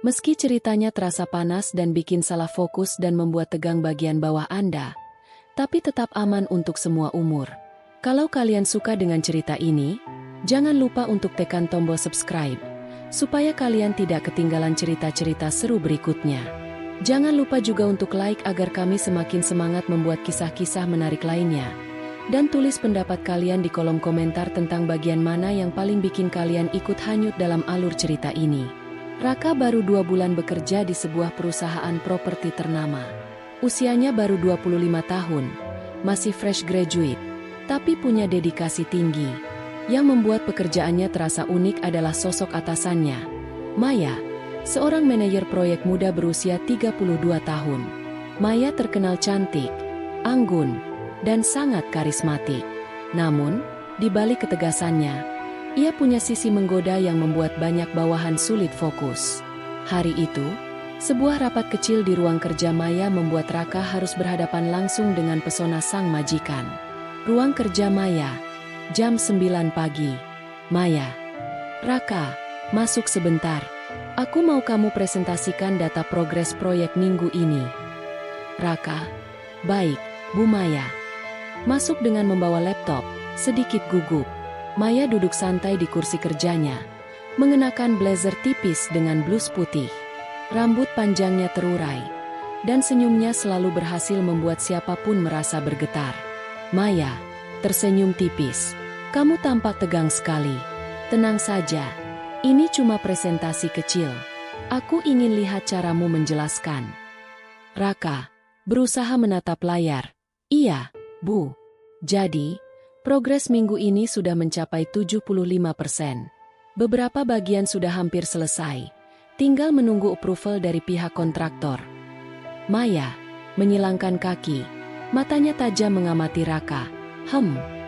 Meski ceritanya terasa panas dan bikin salah fokus dan membuat tegang bagian bawah Anda, tapi tetap aman untuk semua umur. Kalau kalian suka dengan cerita ini, jangan lupa untuk tekan tombol subscribe, supaya kalian tidak ketinggalan cerita-cerita seru berikutnya. Jangan lupa juga untuk like agar kami semakin semangat membuat kisah-kisah menarik lainnya. Dan tulis pendapat kalian di kolom komentar tentang bagian mana yang paling bikin kalian ikut hanyut dalam alur cerita ini. Raka baru 2 bulan bekerja di sebuah perusahaan properti ternama. Usianya baru 25 tahun, masih fresh graduate, tapi punya dedikasi tinggi. Yang membuat pekerjaannya terasa unik adalah sosok atasannya, Maya, seorang manajer proyek muda berusia 32 tahun. Maya terkenal cantik, anggun, dan sangat karismatik. Namun, di balik ketegasannya, ia punya sisi menggoda yang membuat banyak bawahan sulit fokus. Hari itu, sebuah rapat kecil di ruang kerja Maya membuat Raka harus berhadapan langsung dengan pesona sang majikan. Ruang kerja Maya, jam 9 pagi. Maya, Raka, masuk sebentar. Aku mau kamu presentasikan data progres proyek minggu ini. Raka, baik, Bu Maya. Masuk dengan membawa laptop, sedikit gugup. Maya duduk santai di kursi kerjanya, mengenakan blazer tipis dengan blus putih. Rambut panjangnya terurai, dan senyumnya selalu berhasil membuat siapapun merasa bergetar. Maya tersenyum tipis. Kamu tampak tegang sekali. Tenang saja, ini cuma presentasi kecil. Aku ingin lihat caramu menjelaskan. Raka berusaha menatap layar. Iya, Bu. Jadi, progres minggu ini sudah mencapai 75%. Beberapa bagian sudah hampir selesai. Tinggal menunggu approval dari pihak kontraktor. Maya menyilangkan kaki. Matanya tajam mengamati Raka.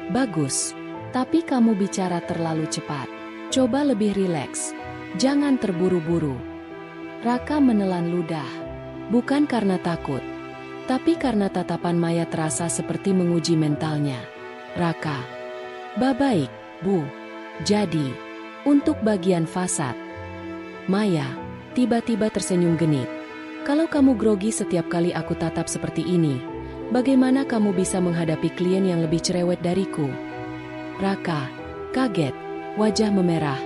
Bagus. Tapi kamu bicara terlalu cepat. Coba lebih rileks. Jangan terburu-buru. Raka menelan ludah. Bukan karena takut, tapi karena tatapan Maya terasa seperti menguji mentalnya. Raka, baik, Bu. Jadi, untuk bagian fasad. Maya tiba-tiba tersenyum genit. Kalau kamu grogi setiap kali aku tatap seperti ini, bagaimana kamu bisa menghadapi klien yang lebih cerewet dariku? Raka kaget, wajah memerah.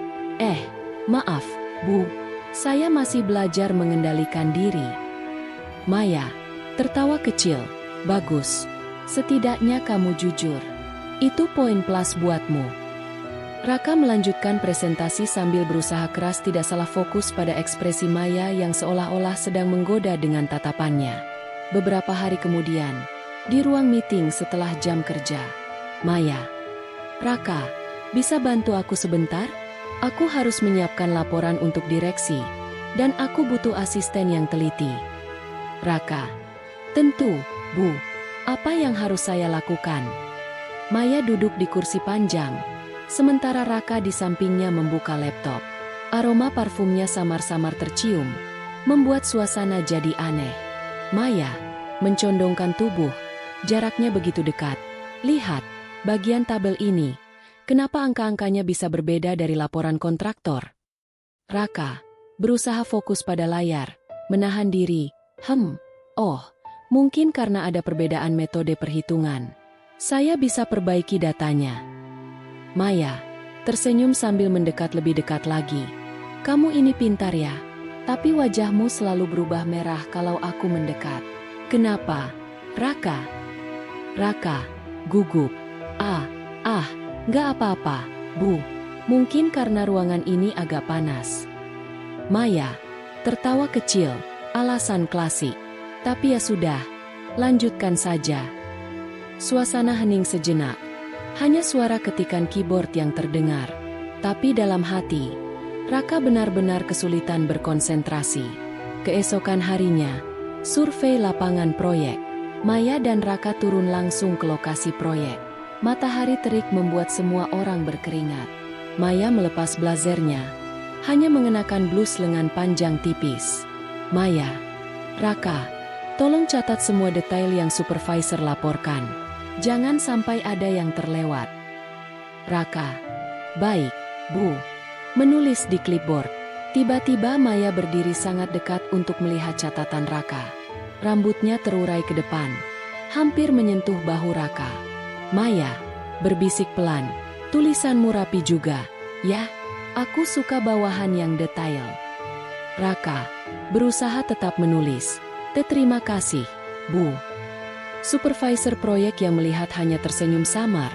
Maaf, Bu. Saya masih belajar mengendalikan diri. Maya tertawa kecil. Bagus. Setidaknya kamu jujur. Itu poin plus buatmu. Raka melanjutkan presentasi sambil berusaha keras tidak salah fokus pada ekspresi Maya yang seolah-olah sedang menggoda dengan tatapannya. Beberapa hari kemudian, di ruang meeting setelah jam kerja, Maya, Raka, bisa bantu aku sebentar? Aku harus menyiapkan laporan untuk direksi, dan aku butuh asisten yang teliti. Raka, tentu, Bu. Apa yang harus saya lakukan? Maya duduk di kursi panjang, sementara Raka di sampingnya membuka laptop. Aroma parfumnya samar-samar tercium, membuat suasana jadi aneh. Maya mencondongkan tubuh, jaraknya begitu dekat. Lihat, bagian tabel ini. Kenapa angka-angkanya bisa berbeda dari laporan kontraktor? Raka berusaha fokus pada layar, menahan diri. Mungkin karena ada perbedaan metode perhitungan. Saya bisa perbaiki datanya. Maya tersenyum sambil mendekat lebih dekat lagi. Kamu ini pintar ya, tapi wajahmu selalu berubah merah kalau aku mendekat. Kenapa? Raka gugup. Nggak apa-apa, Bu. Mungkin karena ruangan ini agak panas. Maya tertawa kecil, alasan klasik. Tapi ya sudah, lanjutkan saja. Suasana hening sejenak. Hanya suara ketikan keyboard yang terdengar. Tapi dalam hati, Raka benar-benar kesulitan berkonsentrasi. Keesokan harinya, survei lapangan proyek. Maya dan Raka turun langsung ke lokasi proyek. Matahari terik membuat semua orang berkeringat. Maya melepas blazernya, hanya mengenakan blus lengan panjang tipis. Maya, Raka, tolong catat semua detail yang supervisor laporkan. Jangan sampai ada yang terlewat. Raka, baik, Bu. Menulis di clipboard. Tiba-tiba Maya berdiri sangat dekat untuk melihat catatan Raka. Rambutnya terurai ke depan, hampir menyentuh bahu Raka. Maya berbisik pelan, tulisanmu rapi juga, ya? Aku suka bawahan yang detail. Raka berusaha tetap menulis. Terima kasih, Bu. Supervisor proyek yang melihat hanya tersenyum samar,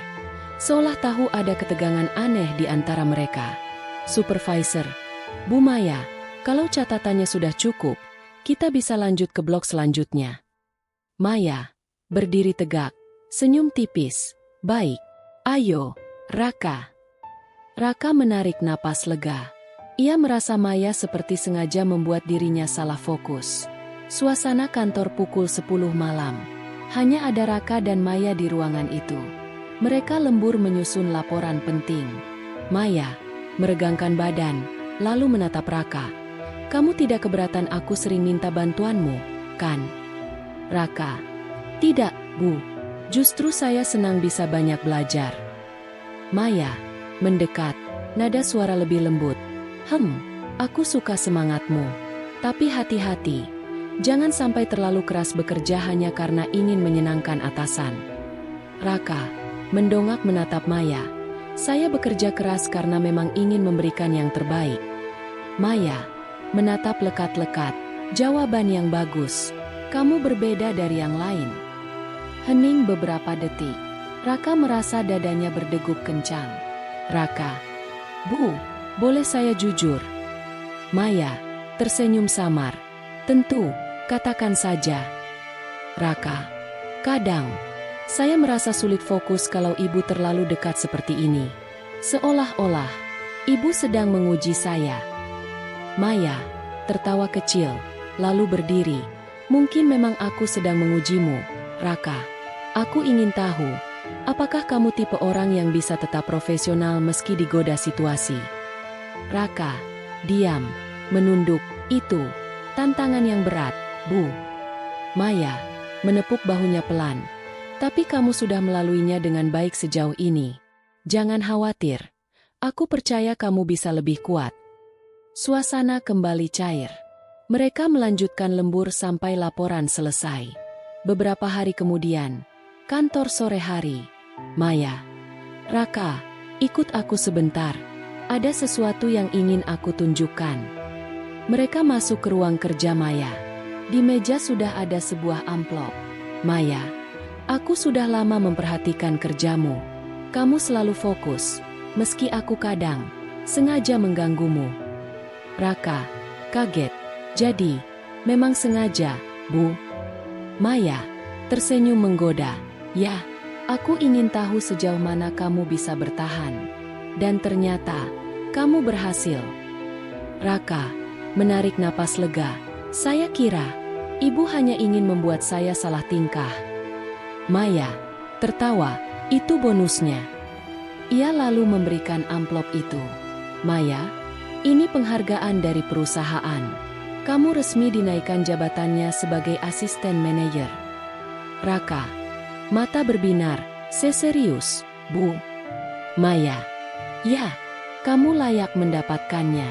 seolah tahu ada ketegangan aneh di antara mereka. Supervisor, Bu Maya, kalau catatannya sudah cukup, kita bisa lanjut ke blok selanjutnya. Maya berdiri tegak, senyum tipis. Baik, ayo, Raka. Raka menarik napas lega. Ia merasa Maya seperti sengaja membuat dirinya salah fokus. Suasana kantor pukul 10 malam. Hanya ada Raka dan Maya di ruangan itu. Mereka lembur menyusun laporan penting. Maya meregangkan badan, lalu menatap Raka. Kamu tidak keberatan aku sering minta bantuanmu, kan? Raka, tidak, Bu. Justru saya senang bisa banyak belajar. Maya mendekat, nada suara lebih lembut. Aku suka semangatmu. Tapi hati-hati. Jangan sampai terlalu keras bekerja hanya karena ingin menyenangkan atasan. Raka mendongak menatap Maya. Saya bekerja keras karena memang ingin memberikan yang terbaik. Maya menatap lekat-lekat. Jawaban yang bagus. Kamu berbeda dari yang lain. Hening beberapa detik. Raka merasa dadanya berdegup kencang. Raka, Bu, boleh saya jujur? Maya tersenyum samar. Tentu, katakan saja. Raka, kadang saya merasa sulit fokus kalau ibu terlalu dekat seperti ini. Seolah-olah ibu sedang menguji saya. Maya tertawa kecil, lalu berdiri. Mungkin memang aku sedang mengujimu, Raka. Aku ingin tahu, apakah kamu tipe orang yang bisa tetap profesional meski digoda situasi? Raka diam, menunduk. Itu tantangan yang berat, Bu. Maya menepuk bahunya pelan. Tapi kamu sudah melaluinya dengan baik sejauh ini. Jangan khawatir. Aku percaya kamu bisa lebih kuat. Suasana kembali cair. Mereka melanjutkan lembur sampai laporan selesai. Beberapa hari kemudian, kantor sore hari. Maya, Raka, ikut aku sebentar. Ada sesuatu yang ingin aku tunjukkan. Mereka masuk ke ruang kerja Maya. Di meja sudah ada sebuah amplop. Maya, aku sudah lama memperhatikan kerjamu. Kamu selalu fokus, meski aku kadang sengaja mengganggumu. Raka kaget. Jadi, memang sengaja, Bu? Maya tersenyum menggoda. Ya, aku ingin tahu sejauh mana kamu bisa bertahan. Dan ternyata, kamu berhasil. Raka menarik napas lega. Saya kira, ibu hanya ingin membuat saya salah tingkah. Maya tertawa, itu bonusnya. Ia lalu memberikan amplop itu. Maya, ini penghargaan dari perusahaan. Kamu resmi dinaikkan jabatannya sebagai asisten manajer. Raka, mata berbinar, serius, Bu? Maya, ya, kamu layak mendapatkannya.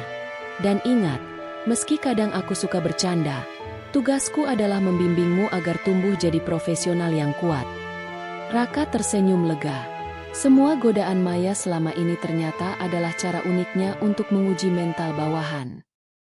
Dan ingat, meski kadang aku suka bercanda, tugasku adalah membimbingmu agar tumbuh jadi profesional yang kuat. Raka tersenyum lega. Semua godaan Maya selama ini ternyata adalah cara uniknya untuk menguji mental bawahan.